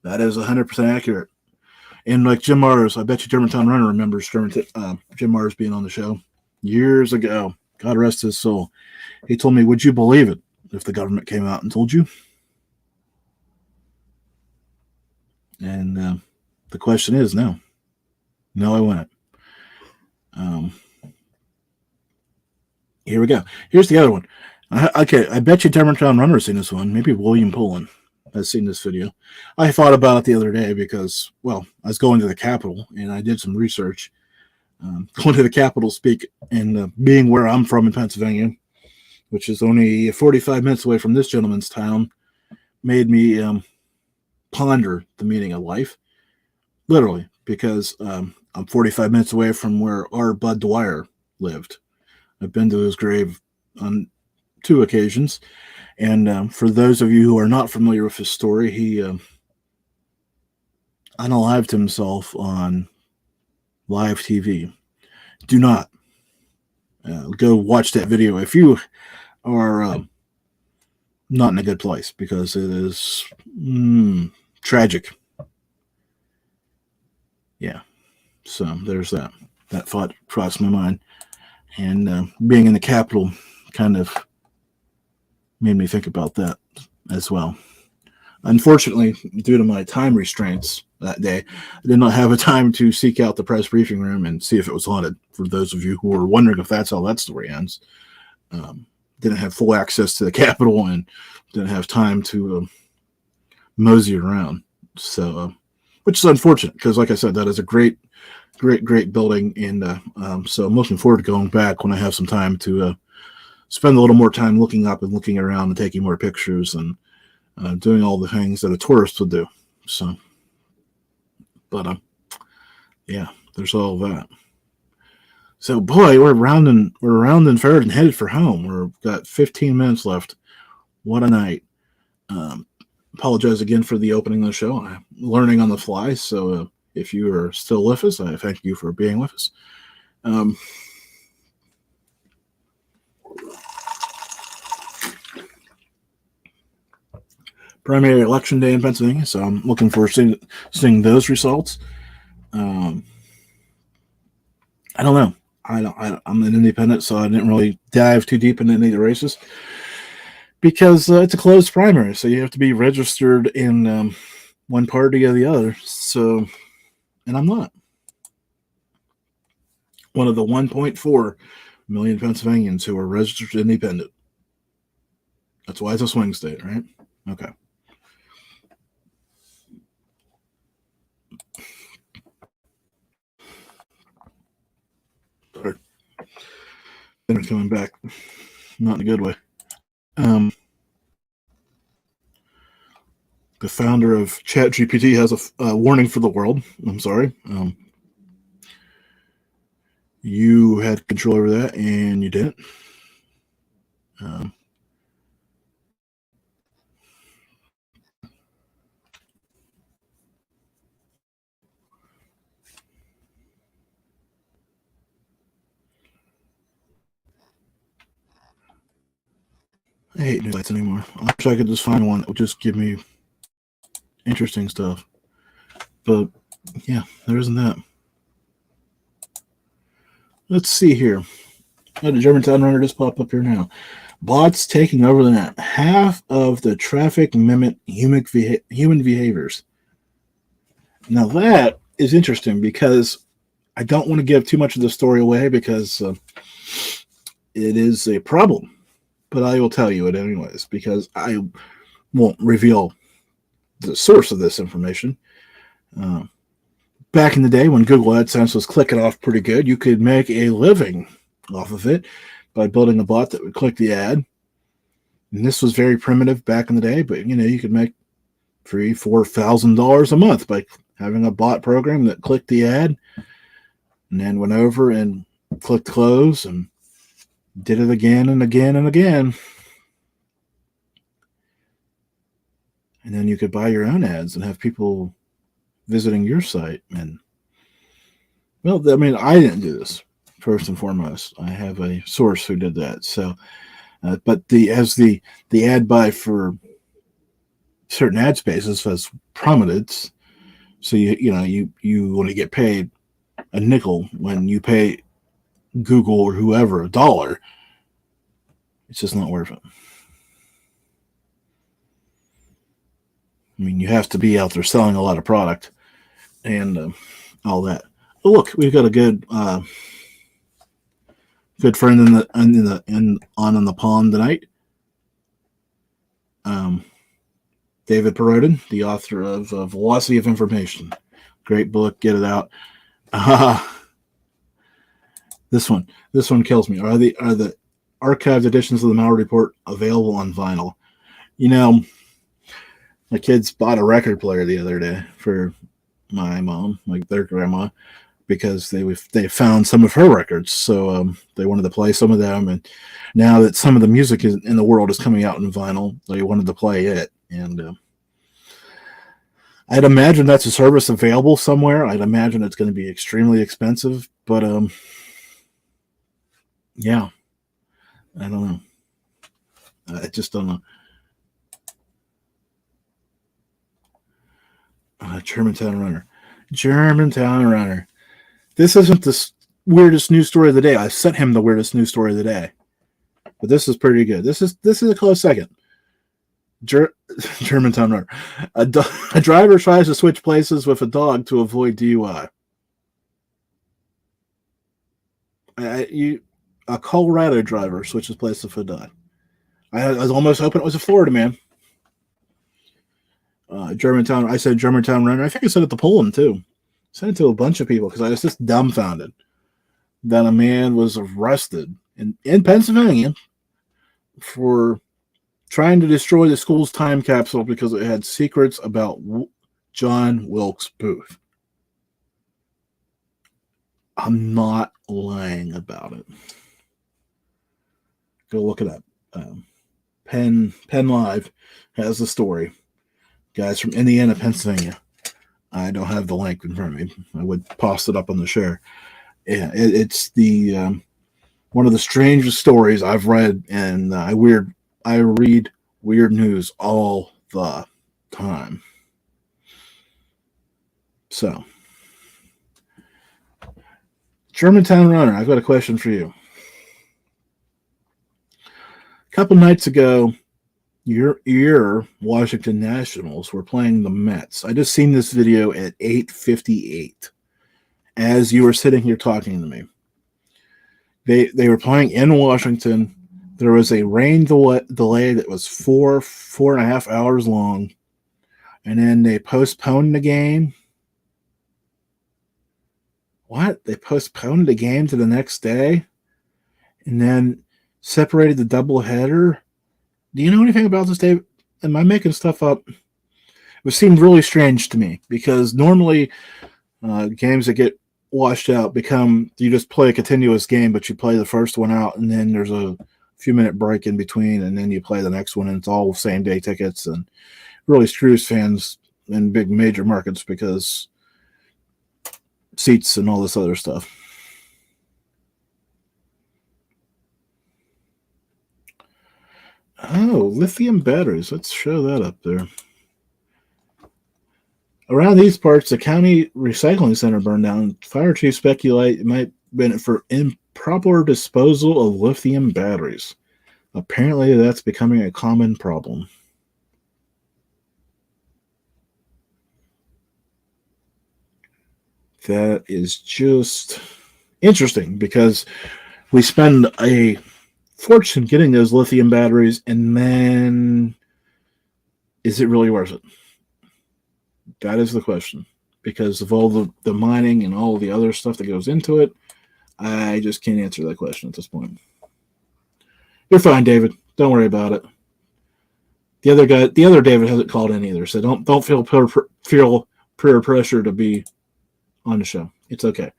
Speaker 1: That is 100% accurate. And like Jim Mars, I bet you Germantown Runner remembers Jim Mars being on the show years ago. God rest his soul. He told me, would you believe it if the government came out and told you? And the question is no. No, I wouldn't. Here we go. Here's the other one. I bet you Germantown Runner has seen this one. Maybe William Pullin has seen this video. I thought about it the other day because, I was going to the Capitol and I did some research. Going to the Capitol speak, and being where I'm from in Pennsylvania, which is only 45 minutes away from this gentleman's town, made me ponder the meaning of life. Literally, because I'm 45 minutes away from where our Bud Dwyer lived. I've been to his grave on 2 occasions. And for those of you who are not familiar with his story, he unalived himself on live TV. Do not go watch that video if you are not in a good place, because it is tragic. Yeah. So there's that. That thought crossed my mind. And being in the Capitol kind of made me think about that as well. Unfortunately, due to my time restraints that day, I did not have a time to seek out the press briefing room and see if it was haunted. For those of you who are wondering if that's how that story ends, didn't have full access to the Capitol and didn't have time to mosey around. So, which is unfortunate, because like I said, that is a great building. And so I'm looking forward to going back when I have some time to spend a little more time looking up and looking around and taking more pictures and doing all the things that a tourist would do. So, but yeah, there's all that. So, boy, we're round and fair and headed for home. We've got 15 minutes left. What a night! Apologize again for the opening of the show. I'm learning on the fly, so if you are still with us, I thank you for being with us. Primary election day in Pennsylvania, so I'm looking for seeing those results. I don't know. I'm an independent, so I didn't really dive too deep into any of the races because it's a closed primary, so you have to be registered in one party or the other. So, and I'm not one of the 1.4 million Pennsylvanians who are registered independent. That's why it's a swing state, right? Okay. They're coming back, not in a good way. The founder of ChatGPT has a warning for the world. I'm sorry. you had control over that, and you didn't. I hate news sites anymore. I wish I could just find one that would just give me interesting stuff. But yeah, there isn't that. Let's see here. Oh, the Germantown Runner just popped up here now. Bots taking over the net. Half of the traffic mimic human behaviors. Now that is interesting because I don't want to give too much of the story away because it is a problem. But I will tell you it anyways because I won't reveal the source of this information. Back in the day when Google AdSense was clicking off pretty good, you could make a living off of it by building a bot that would click the ad. And this was very primitive back in the day, but you could make $3,000-$4,000 a month by having a bot program that clicked the ad and then went over and clicked close and did it again and again and again. And then you could buy your own ads and have people visiting your site. And, well, I mean, I didn't do this, first and foremost. I have a source who did that. So, but the ad buy for certain ad spaces has plummeted. So, you only get paid a nickel when you pay Google or whoever $1. It's just not worth it. I mean, you have to be out there selling a lot of product and all that. But look, we've got a good friend on the pond tonight. David Perodin, the author of Velocity of Information. Great book. Get it out. This one kills me. Are the archived editions of the Mallory Report available on vinyl? My kids bought a record player the other day for my mom, like their grandma, because they found some of her records. So they wanted to play some of them. And now that some of the music in the world is coming out in vinyl, they wanted to play it. And I'd imagine that's a service available somewhere. I'd imagine it's going to be extremely expensive. But yeah, I don't know. I just don't know. Germantown Runner. This isn't the weirdest news story of the day. I sent him the weirdest news story of the day, but this is pretty good. This is a close second. Germantown Runner. A driver tries to switch places with a dog to avoid DUI. A Colorado driver switches places with a dog. I was almost hoping it was a Florida man. Germantown. I said Germantown Runner. I think I said it to Pullin too. Sent it to a bunch of people because I was just dumbfounded that a man was arrested in Pennsylvania for trying to destroy the school's time capsule because it had secrets about John Wilkes Booth. I'm not lying about it. Go look it up. Penn Live has the story. Guys from Indiana, Pennsylvania. I don't have the link in front of me. I would post it up on the share. Yeah, it's the one of the strangest stories I've read, and I read weird news all the time. So, Germantown Runner, I've got a question for you. A couple nights ago, your Washington Nationals were playing the Mets. I just seen this video at 8:58 as you were sitting here talking to me. They were playing in Washington. There was a rain delay that was four and a half hours long, and then they postponed the game. What? They postponed the game to the next day and then separated the doubleheader? Do you know anything about this, Dave? Am I making stuff up? It seemed really strange to me because normally games that get washed out become you just play a continuous game, but you play the first one out, and then there's a few-minute break in between, and then you play the next one, and it's all same-day tickets, and really screws fans in big major markets because seats and all this other stuff. Oh, lithium batteries. Let's show that up there. Around these parts, the county recycling center burned down. Fire chief speculate it might have been for improper disposal of lithium batteries. Apparently, that's becoming a common problem. That is just interesting because we spend a fortune getting those lithium batteries, and then is it really worth it? That is the question. Because of all the mining and all the other stuff that goes into it, I just can't answer that question at this point. You're fine, David. Don't worry about it. The other David hasn't called in either, so don't feel peer pressure to be on the show. It's okay.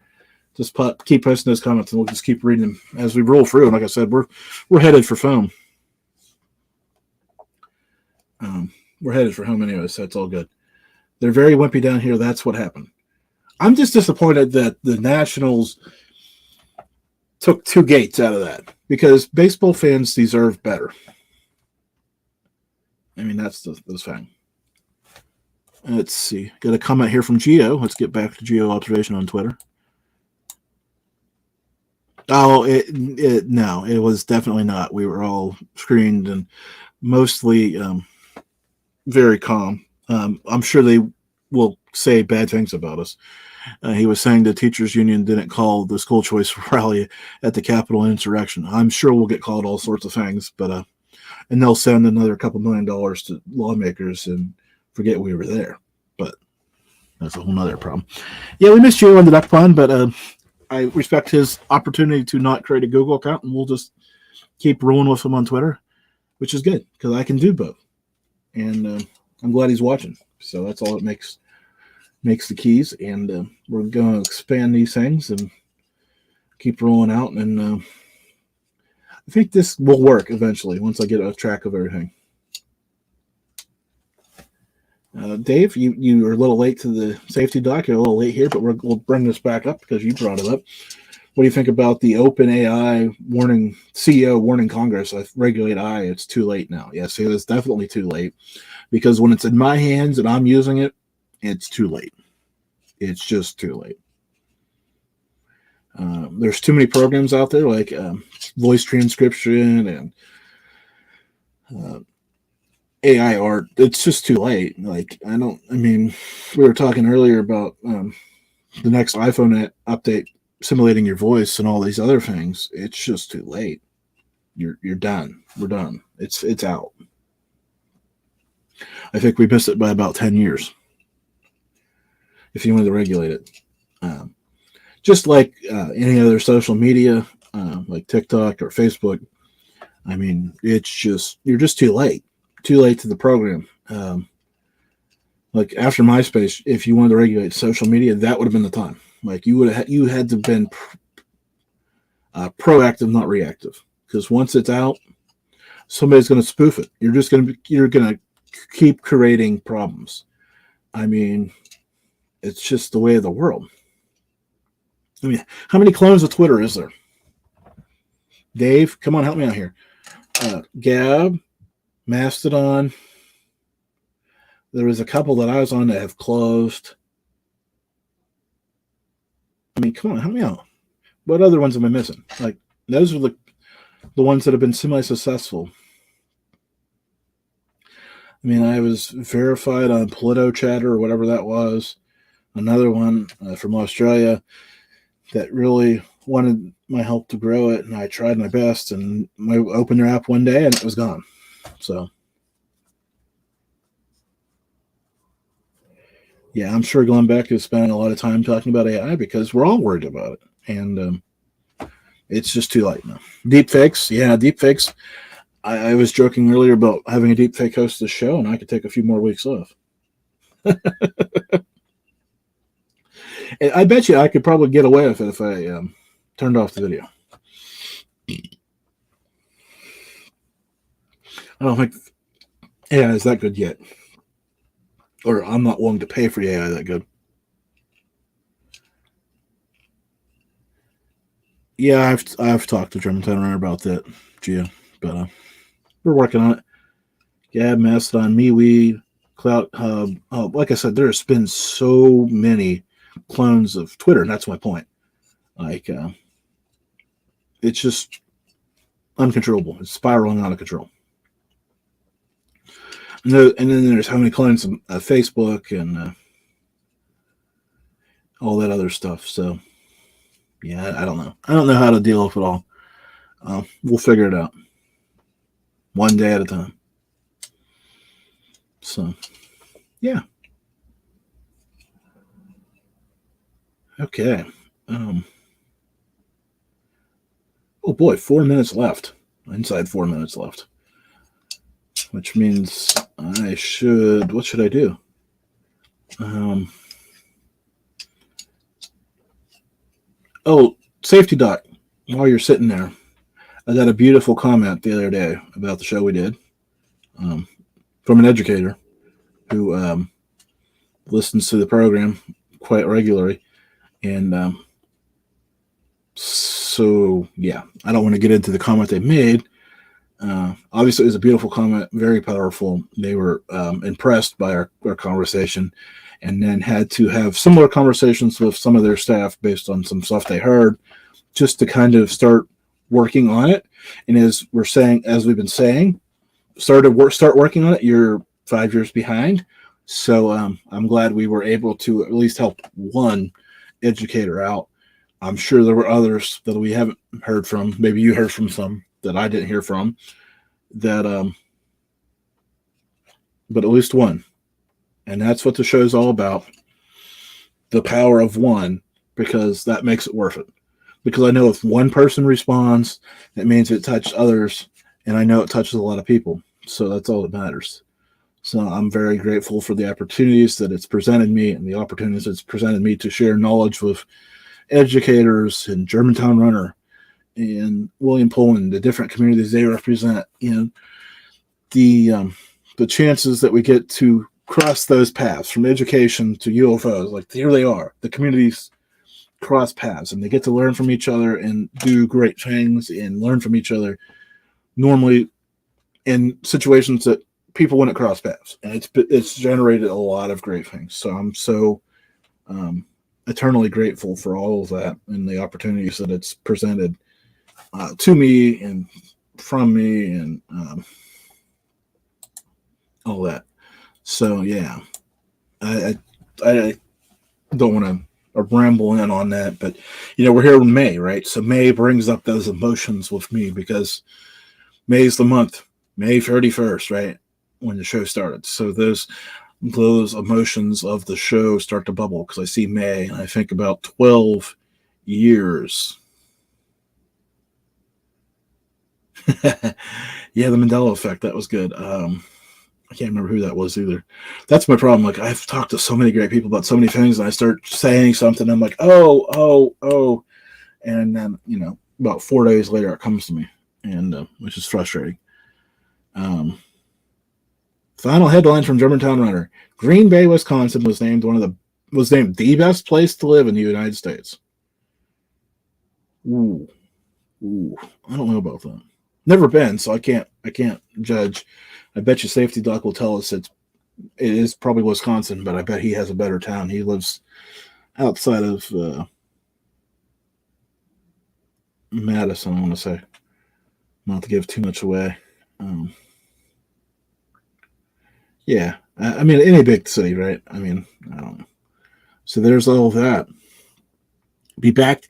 Speaker 1: Just keep posting those comments, and we'll just keep reading them as we roll through. And like I said, we're headed for foam. We're headed for home anyway, so it's all good. They're very wimpy down here. That's what happened. I'm just disappointed that the Nationals took 2 gates out of that because baseball fans deserve better. I mean, that's the thing. Let's see. Got a comment here from Geo. Let's get back to Geo observation on Twitter. Oh, no, it was definitely not. We were all screened and mostly very calm. I'm sure they will say bad things about us. He was saying the teachers union didn't call the school choice rally at the Capitol insurrection. I'm sure we'll get called all sorts of things, but and they'll send another $2 million to lawmakers and forget we were there. But that's a whole nother problem. Yeah, we missed you on the duck pond, but I respect his opportunity to not create a Google account, and we'll just keep rolling with him on Twitter, which is good because I can do both. And I'm glad he's watching. So that's all it makes the keys. And we're going to expand these things and keep rolling out. And I think this will work eventually once I get a track of everything. Dave, you were a little late to the safety doc. You're a little late here, but we'll bring this back up because you brought it up. What do you think about the OpenAI CEO warning Congress? I regulate AI. It's too late now. Yes, it is definitely too late because when it's in my hands and I'm using it, it's too late. It's just too late. There's too many programs out there like voice transcription and AI art. It's just too late. We were talking earlier about the next iPhone update simulating your voice and all these other things. It's just too late. You're done. We're done. It's out. I think we missed it by about 10 years. If you wanted to regulate it. Just like any other social media, like TikTok or Facebook, I mean, you're just too late. Too late to the program. Like after MySpace, if you wanted to regulate social media, that would have been the time. Like you had to have been proactive, not reactive. Because once it's out, somebody's going to spoof it. You're going to keep creating problems. I mean, it's just the way of the world. I mean, how many clones of Twitter is there? Dave, come on, help me out here. Gab, Mastodon. There was a couple that I was on that have closed. I mean, come on, help me out. What other ones am I missing? Like, those are the ones that have been semi-successful. I mean, I was verified on Polito Chatter or whatever that was. Another one from Australia that really wanted my help to grow it, and I tried my best, and I opened their app one day, and it was gone. So, yeah, I'm sure Glenn Beck is spending a lot of time talking about AI because we're all worried about it, and it's just too late now. Deepfakes, yeah, deepfakes. I was joking earlier about having a deepfake host the show, and I could take a few more weeks off. And I bet you I could probably get away with it if I turned off the video. I don't think AI is that good yet. Or I'm not willing to pay for AI that good. Yeah, I've talked to Germantown Runner about that, Gio, but we're working on it. Gab, Mastodon, MeWe, Cloud Hub. Like I said, there's been so many clones of Twitter, and that's my point. Like, it's just uncontrollable. It's spiraling out of control. And then there's how many clones of Facebook and all that other stuff. So, yeah, I don't know. I don't know how to deal with it all. We'll figure it out. One day at a time. So, yeah. Okay. Oh boy, 4 minutes left. Inside 4 minutes left. Which means I should, what should I do? Safety Doc, while you're sitting there, I got a beautiful comment the other day about the show we did from an educator who listens to the program quite regularly. And so, yeah, I don't want to get into the comment they made. Obviously, it was a beautiful comment, very powerful. They were impressed by our conversation, and then had to have similar conversations with some of their staff based on some stuff they heard, just to kind of start working on it. And as we've been saying, start working on it. You're 5 years behind, so I'm glad we were able to at least help one educator out. I'm sure there were others that we haven't heard from. Maybe you heard from some that I didn't hear from. But at least one. And that's what the show is all about. The power of one, because that makes it worth it. Because I know if one person responds, it means it touched others, and I know it touches a lot of people. So that's all that matters. So I'm very grateful for the opportunities that it's presented me, and the opportunities it's presented me to share knowledge with educators and Germantown Runner and William Pullin, the different communities they represent, and the chances that we get to cross those paths from education to UFOs. Like, here they are, the communities cross paths, and they get to learn from each other and do great things and learn from each other, normally in situations that people wouldn't cross paths. And it's generated a lot of great things. So I'm so eternally grateful for all of that and the opportunities that it's presented to me and from me and all that. So yeah, I don't want to ramble in on that, but we're here in May, right? So May brings up those emotions with me, because May's the month, May 31st, right, when the show started. So those emotions of the show start to bubble, because I see May and I think about 12 years. Yeah, the Mandela effect, that was good. I can't remember who that was either. That's my problem. Like, I've talked to so many great people about so many things, and I start saying something, I'm like, oh, and then about 4 days later it comes to me, and which is frustrating. Final headline from Germantown Runner: Green Bay, Wisconsin was named the best place to live in the United States. Ooh, I don't know about that. Never been, so I can't judge. I bet you Safety Doc will tell us it is probably Wisconsin, but I bet he has a better town. He lives outside of Madison, I want to say. Not to give too much away. Yeah, I mean, any big city, right? I mean, I don't know. So there's all that. Be back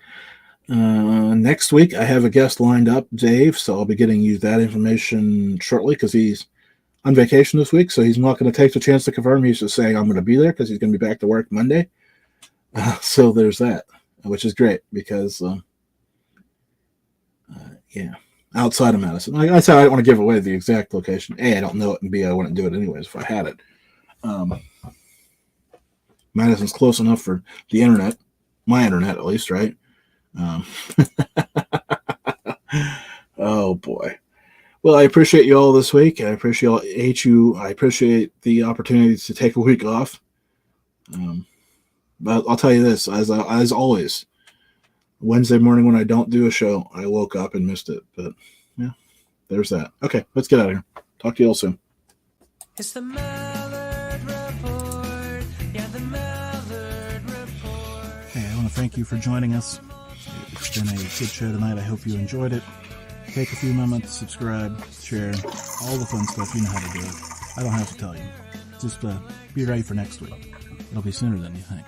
Speaker 1: next week. I have a guest lined up, Dave, so I'll be getting you that information shortly, because he's on vacation this week, so he's not going to take the chance to confirm. He's just saying I'm going to be there because he's going to be back to work Monday. So there's that, which is great, because outside of Madison. Like I said, I don't want to give away the exact location. A, I don't know it, and B, I wouldn't do it anyways if I had it. Madison's close enough for the internet, my internet, at least, right? Oh boy. Well, I appreciate you all this week. I appreciate you. I appreciate the opportunity to take a week off. But I'll tell you this, as always, Wednesday morning when I don't do a show, I woke up and missed it. But yeah, there's that. Okay, let's get out of here. Talk to you all soon.
Speaker 4: It's the Mallard Report. Yeah, the Mallard Report. Hey, I want to thank you for joining us. It's been a good show tonight. I hope you enjoyed it. Take a few moments, subscribe, share, all the fun stuff. You know how to do it. I don't have to tell you. Just be ready for next week. It'll be sooner than you think.